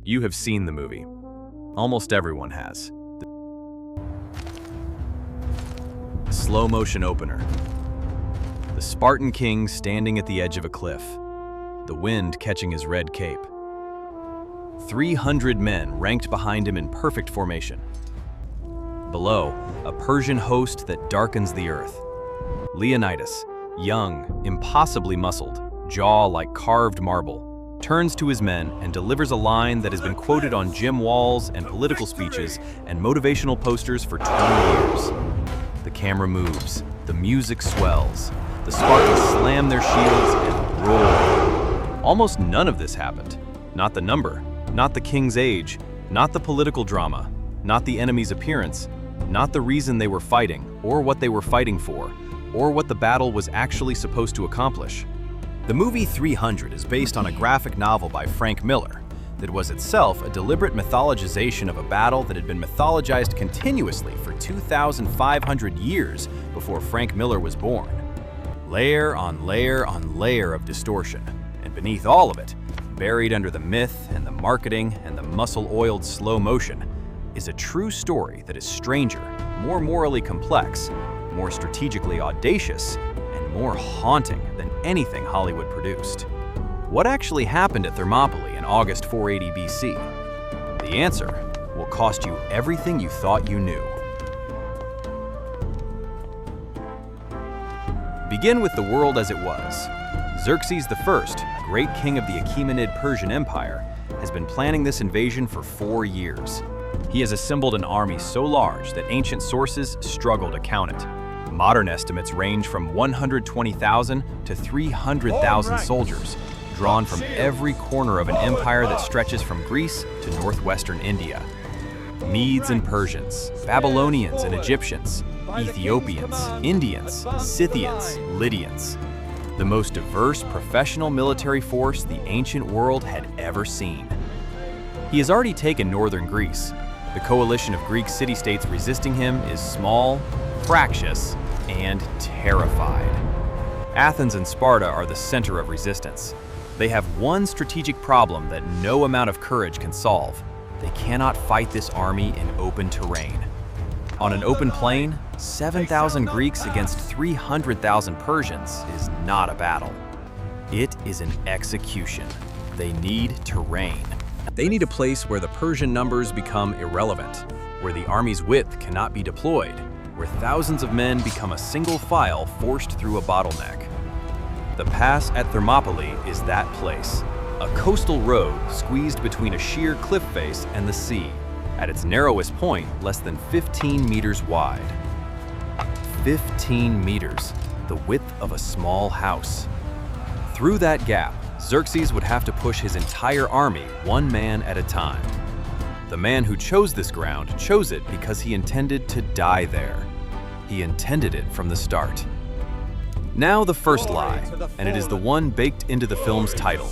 You have seen the movie. Almost everyone has. The slow motion opener. The Spartan king standing at the edge of a cliff. The wind catching his red cape. 300 men ranked behind him in perfect formation. Below, a Persian host that darkens the earth. Leonidas, young, impossibly muscled, jaw like carved marble, turns to his men and delivers a line that has been quoted on gym walls and political speeches and motivational posters for 20 years. The camera moves, the music swells, the Spartans slam their shields and roar. Almost none of this happened. Not the number, not the king's age, not the political drama, not the enemy's appearance, not the reason they were fighting, or what they were fighting for, or what the battle was actually supposed to accomplish. The movie 300 is based on a graphic novel by Frank Miller that was itself a deliberate mythologization of a battle that had been mythologized continuously for 2,500 years before Frank Miller was born. Layer on layer on layer of distortion, and beneath all of it, buried under the myth and the marketing and the muscle-oiled slow motion, is a true story that is stranger, more morally complex, more strategically audacious, and more haunting than anything Hollywood produced. What actually happened at Thermopylae in August 480 BC? The answer will cost you everything you thought you knew. Begin with the world as it was. Xerxes I, great king of the Achaemenid Persian Empire, has been planning this invasion for 4 years. He has assembled an army so large that ancient sources struggle to count it. Modern estimates range from 120,000 to 300,000 soldiers, drawn from every corner of an empire that stretches from Greece to northwestern India. Medes and Persians, Babylonians and Egyptians, Ethiopians, Indians, Scythians, Lydians. The most diverse professional military force the ancient world had ever seen. He has already taken northern Greece. The coalition of Greek city-states resisting him is small, fractious, and terrified. Athens and Sparta are the center of resistance. They have one strategic problem that no amount of courage can solve. They cannot fight this army in open terrain. On an open plain, 7,000 Greeks against 300,000 Persians is not a battle. It is an execution. They need terrain. They need a place where the Persian numbers become irrelevant, where the army's width cannot be deployed, where thousands of men become a single file forced through a bottleneck. The pass at Thermopylae is that place, a coastal road squeezed between a sheer cliff face and the sea, at its narrowest point less than 15 meters wide. 15 meters, the width of a small house. Through that gap, Xerxes would have to push his entire army one man at a time. The man who chose this ground chose it because he intended to die there. He intended it from the start. Now the first lie, and it is the one baked into the film's title.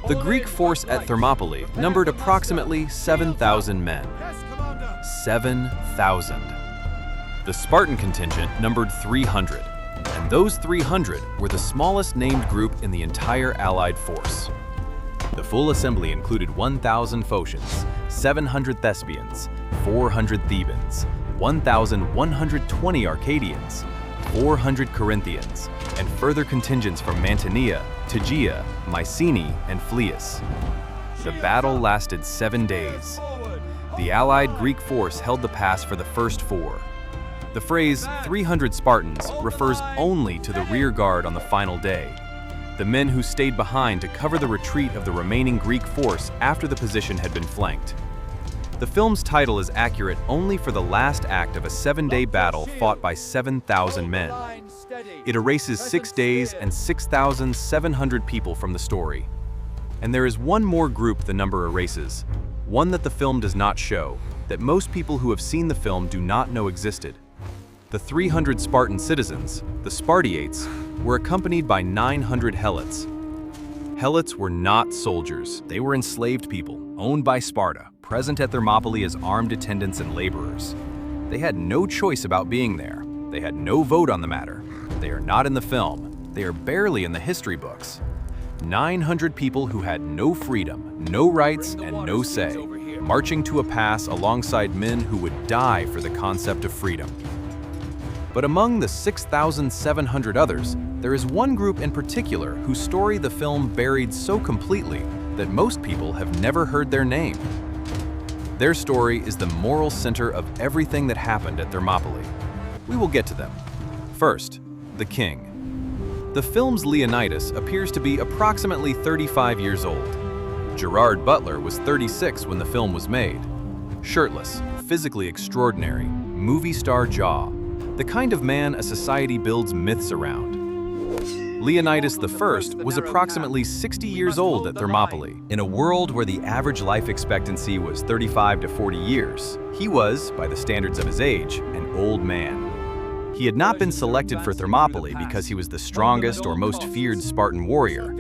The Greek force at Thermopylae numbered approximately 7,000 men. 7,000. The Spartan contingent numbered 300, and those 300 were the smallest named group in the entire Allied force. The full assembly included 1,000 Phocians, 700 Thespians, 400 Thebans, 1,120 Arcadians, 400 Corinthians, and further contingents from Mantinea, Tegea, Mycenae, and Phlius. The battle lasted 7 days. The allied Greek force held the pass for the first 4. The phrase 300 Spartans refers only to the rear guard on the final day, the men who stayed behind to cover the retreat of the remaining Greek force after the position had been flanked. The film's title is accurate only for the last act of a 7-day battle fought by 7,000 men. It erases 6 days and 6,700 people from the story. And there is one more group the number erases, one that the film does not show, that most people who have seen the film do not know existed. The 300 Spartan citizens, the Spartiates, were accompanied by 900 Helots. Helots were not soldiers. They were enslaved people, owned by Sparta, present at Thermopylae as armed attendants and laborers. They had no choice about being there. They had no vote on the matter. They are not in the film. They are barely in the history books. 900 people who had no freedom, no rights, and no say, marching to a pass alongside men who would die for the concept of freedom. But among the 6,700 others, there is one group in particular whose story the film buried so completely that most people have never heard their name. Their story is the moral center of everything that happened at Thermopylae. We will get to them. First, the king. The film's Leonidas appears to be approximately 35 years old. Gerard Butler was 36 when the film was made. Shirtless, physically extraordinary, movie star jaw, the kind of man a society builds myths around. Leonidas I was approximately 60 years old at Thermopylae. In a world where the average life expectancy was 35 to 40 years, he was, by the standards of his age, an old man. He had not been selected for Thermopylae because he was the strongest or most feared Spartan warrior.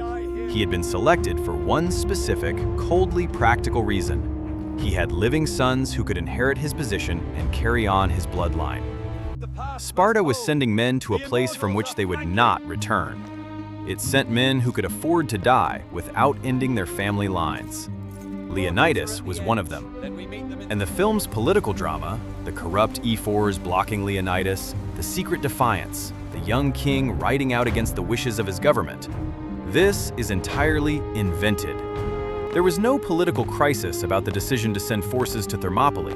He had been selected for one specific, coldly practical reason. He had living sons who could inherit his position and carry on his bloodline. Sparta was sending men to a place from which they would not return. It sent men who could afford to die without ending their family lines. Leonidas was one of them. And the film's political drama, the corrupt ephors blocking Leonidas, the secret defiance, the young king riding out against the wishes of his government, this is entirely invented. There was no political crisis about the decision to send forces to Thermopylae.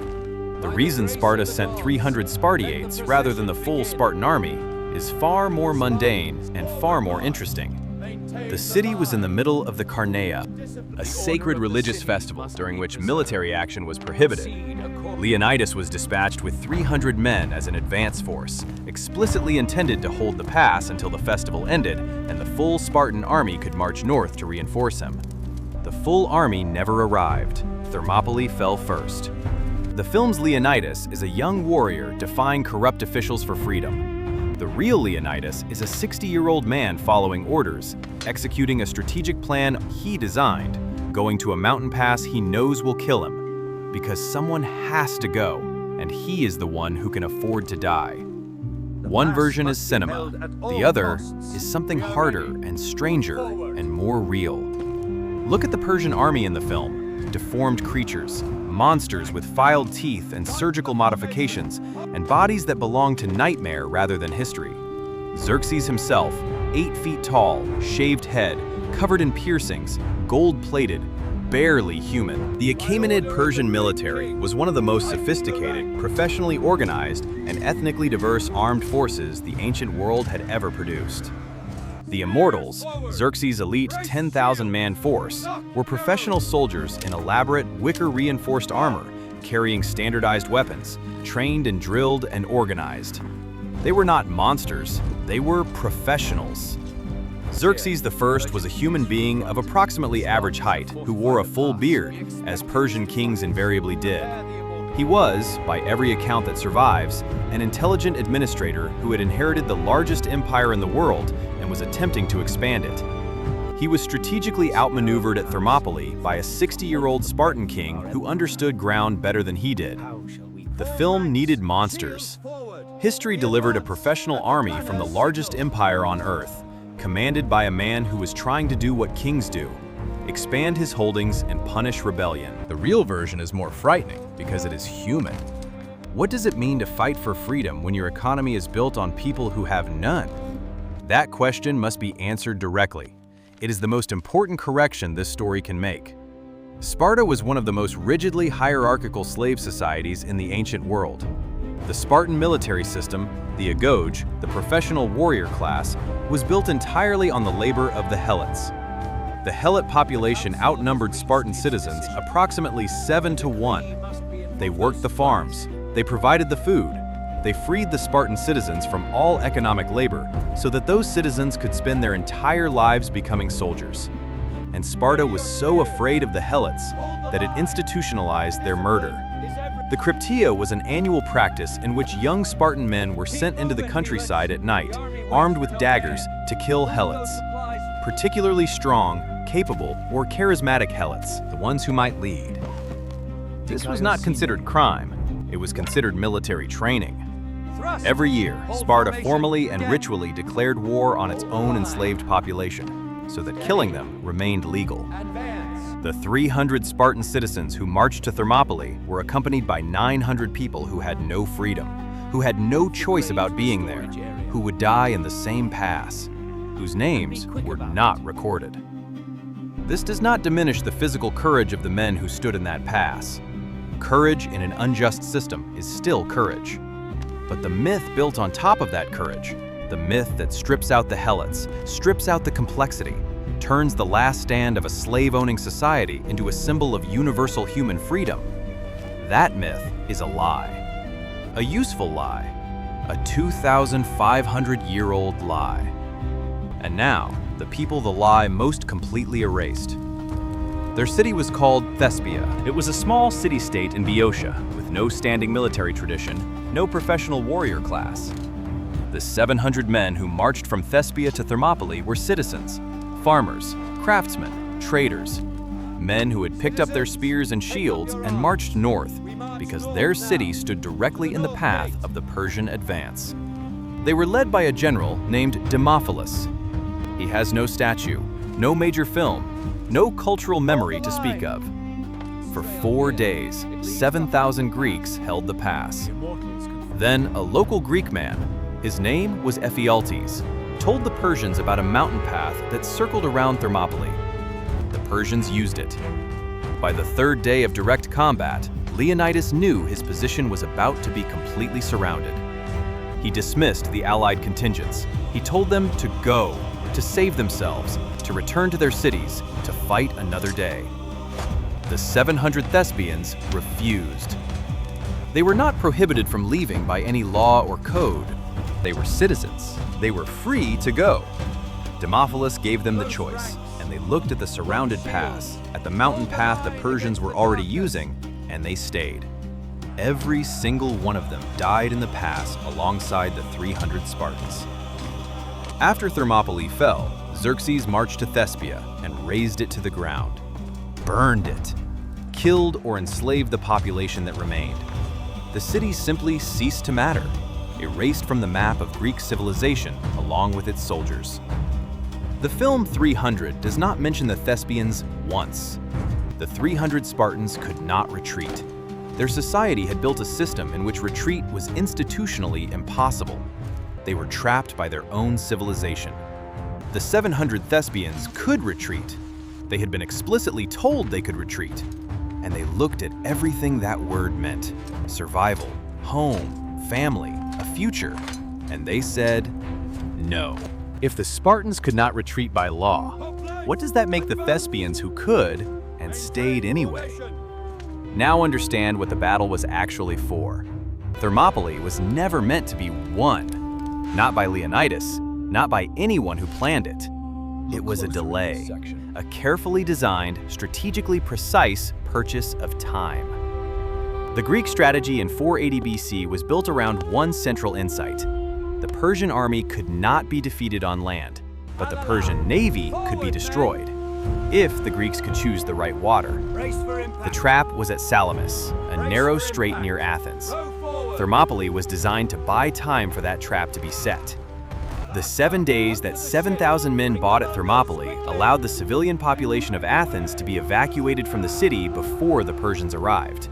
The reason Sparta sent 300 Spartiates rather than the full Spartan army is far more mundane and far more interesting. The city was in the middle of the Krypteia, a sacred religious festival during which military action was prohibited. Leonidas was dispatched with 300 men as an advance force, explicitly intended to hold the pass until the festival ended and the full Spartan army could march north to reinforce him. The full army never arrived. Thermopylae fell first. The film's Leonidas is a young warrior defying corrupt officials for freedom. The real Leonidas is a 60-year-old man following orders, executing a strategic plan he designed, going to a mountain pass he knows will kill him, because someone has to go, and he is the one who can afford to die. One version is cinema, the other is something harder and stranger and more real. Look at the Persian army in the film, deformed creatures, monsters with filed teeth and surgical modifications, and bodies that belong to nightmare rather than history. Xerxes himself, 8 feet tall, shaved head, covered in piercings, gold-plated, barely human. The Achaemenid Persian military was one of the most sophisticated, professionally organized, and ethnically diverse armed forces the ancient world had ever produced. The Immortals, Xerxes' elite 10,000-man force, were professional soldiers in elaborate, wicker-reinforced armor, carrying standardized weapons, trained and drilled and organized. They were not monsters, they were professionals. Xerxes I was a human being of approximately average height who wore a full beard, as Persian kings invariably did. He was, by every account that survives, an intelligent administrator who had inherited the largest empire in the world and was attempting to expand it. He was strategically outmaneuvered at Thermopylae by a 60-year-old Spartan king who understood ground better than he did. The film needed monsters. History delivered a professional army from the largest empire on Earth, commanded by a man who was trying to do what kings do: expand his holdings and punish rebellion. The real version is more frightening because it is human. What does it mean to fight for freedom when your economy is built on people who have none? That question must be answered directly. It is the most important correction this story can make. Sparta was one of the most rigidly hierarchical slave societies in the ancient world. The Spartan military system, the agoge, the professional warrior class, was built entirely on the labor of the Helots. The Helot population outnumbered Spartan citizens approximately 7 to 1. They worked the farms, they provided the food, they freed the Spartan citizens from all economic labor so that those citizens could spend their entire lives becoming soldiers. And Sparta was so afraid of the Helots that it institutionalized their murder. The Krypteia was an annual practice in which young Spartan men were sent into the countryside at night, armed with daggers, to kill Helots. Particularly strong, capable, or charismatic Helots, the ones who might lead. This was not considered crime, it was considered military training. Every year, Sparta formally and ritually declared war on its own enslaved population. so that killing them remained legal. The 300 Spartan citizens who marched to Thermopylae were accompanied by 900 people who had no freedom, who had no choice about being there, who would die in the same pass, whose names were not recorded. This does not diminish the physical courage of the men who stood in that pass. Courage in an unjust system is still courage. But the myth built on top of that courage, the myth that strips out the Helots, strips out the complexity, turns the last stand of a slave-owning society into a symbol of universal human freedom, that myth is a lie. A useful lie. A 2,500-year-old lie. And now, the people the lie most completely erased. Their city was called Thespia. It was a small city-state in Boeotia, with no standing military tradition, no professional warrior class. The 700 men who marched from Thespia to Thermopylae were citizens, farmers, craftsmen, traders, men who had picked up their spears and shields and marched north because their city stood directly in the path of the Persian advance. They were led by a general named Demophilus. He has no statue, no major film, no cultural memory to speak of. For 4 days, 7,000 Greeks held the pass. Then a local Greek man, his name was Ephialtes, told the Persians about a mountain path that circled around Thermopylae. The Persians used it. By the 3rd day of direct combat, Leonidas knew his position was about to be completely surrounded. He dismissed the allied contingents. He told them to go, to save themselves, to return to their cities, to fight another day. The 700 Thespians refused. They were not prohibited from leaving by any law or code. They were citizens. They were free to go. Demophilus gave them the choice, and they looked at the surrounded pass, at the mountain path the Persians were already using, and they stayed. Every single one of them died in the pass alongside the 300 Spartans. After Thermopylae fell, Xerxes marched to Thespia and razed it to the ground, burned it, killed or enslaved the population that remained. The city simply ceased to matter, erased from the map of Greek civilization along with its soldiers. The film 300 does not mention the Thespians once. The 300 Spartans could not retreat. Their society had built a system in which retreat was institutionally impossible. They were trapped by their own civilization. The 700 Thespians could retreat. They had been explicitly told they could retreat. And they looked at everything that word meant: survival, home, family, a future. And they said, no. If the Spartans could not retreat by law, what does that make the Thespians who could and stayed anyway? Now understand what the battle was actually for. Thermopylae was never meant to be won. Not by Leonidas, not by anyone who planned it. It was a delay, a carefully designed, strategically precise purchase of time. The Greek strategy in 480 BC was built around one central insight. The Persian army could not be defeated on land, but the Persian navy could be destroyed, if the Greeks could choose the right water. The trap was at Salamis, a narrow strait near Athens. Thermopylae was designed to buy time for that trap to be set. The 7 days that 7,000 men bought at Thermopylae allowed the civilian population of Athens to be evacuated from the city before the Persians arrived.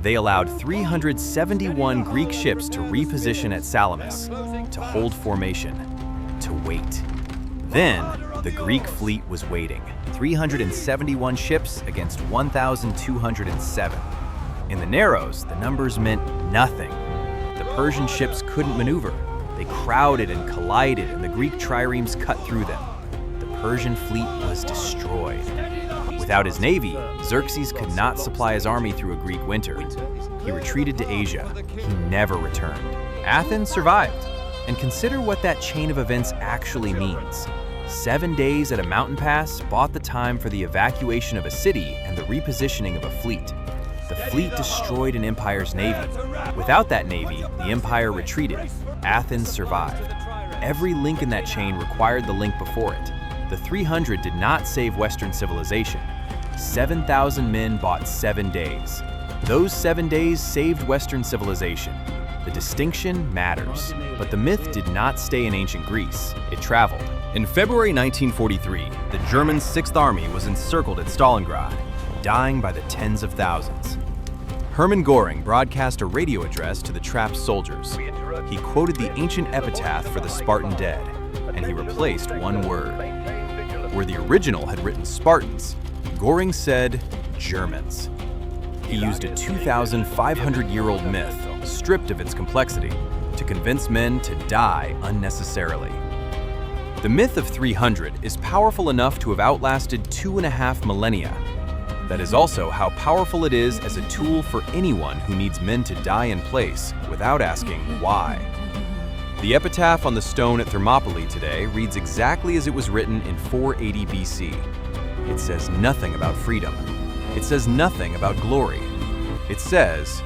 They allowed 371 Greek ships to reposition at Salamis, to hold formation, to wait. Then, the Greek fleet was waiting. 371 ships against 1,207. In the Narrows, the numbers meant nothing. The Persian ships couldn't maneuver. They crowded and collided, and the Greek triremes cut through them. The Persian fleet was destroyed. Without his navy, Xerxes could not supply his army through a Greek winter. He retreated to Asia. He never returned. Athens survived. And consider what that chain of events actually means. 7 days at a mountain pass bought the time for the evacuation of a city and the repositioning of a fleet. The fleet destroyed an empire's navy. Without that navy, the empire retreated. Athens survived. Every link in that chain required the link before it. The 300 did not save Western civilization. 7,000 men bought 7 days. Those 7 days saved Western civilization. The distinction matters. But the myth did not stay in ancient Greece. It traveled. In February 1943, the German Sixth Army was encircled at Stalingrad, dying by the tens of thousands. Hermann Göring broadcast a radio address to the trapped soldiers. He quoted the ancient epitaph for the Spartan dead, and he replaced one word. Where the original had written Spartans, Göring said Germans. He used a 2,500-year-old myth, stripped of its complexity, to convince men to die unnecessarily. The myth of 300 is powerful enough to have outlasted 2.5 millennia. That is also how powerful it is as a tool for anyone who needs men to die in place without asking why. The epitaph on the stone at Thermopylae today reads exactly as it was written in 480 BC. It says nothing about freedom. It says nothing about glory. It says,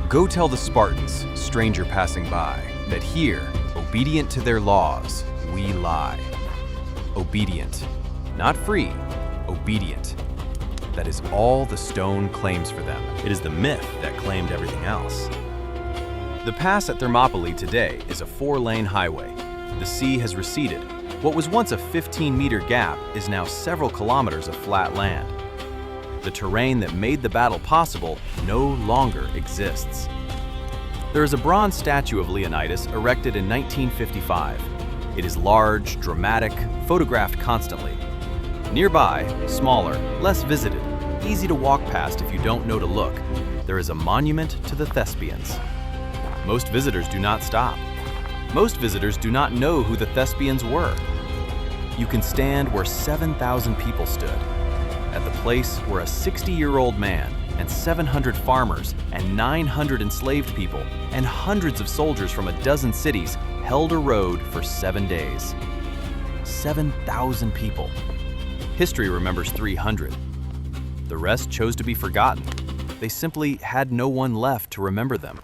"Go tell the Spartans, stranger passing by, that here, obedient to their laws, we lie." Obedient. Not free, obedient. That is all the stone claims for them. It is the myth that claimed everything else. The pass at Thermopylae today is a 4-lane highway. The sea has receded. What was once a 15-meter gap is now several kilometers of flat land. The terrain that made the battle possible no longer exists. There is a bronze statue of Leonidas erected in 1955. It is large, dramatic, photographed constantly. Nearby, smaller, less visited, easy to walk past if you don't know to look, there is a monument to the Thespians. Most visitors do not stop. Most visitors do not know who the Thespians were. You can stand where 7,000 people stood, at the place where a 60-year-old man and 700 farmers and 900 enslaved people and hundreds of soldiers from a dozen cities held a road for 7 days. 7,000 people. History remembers 300. The rest chose to be forgotten. They simply had no one left to remember them.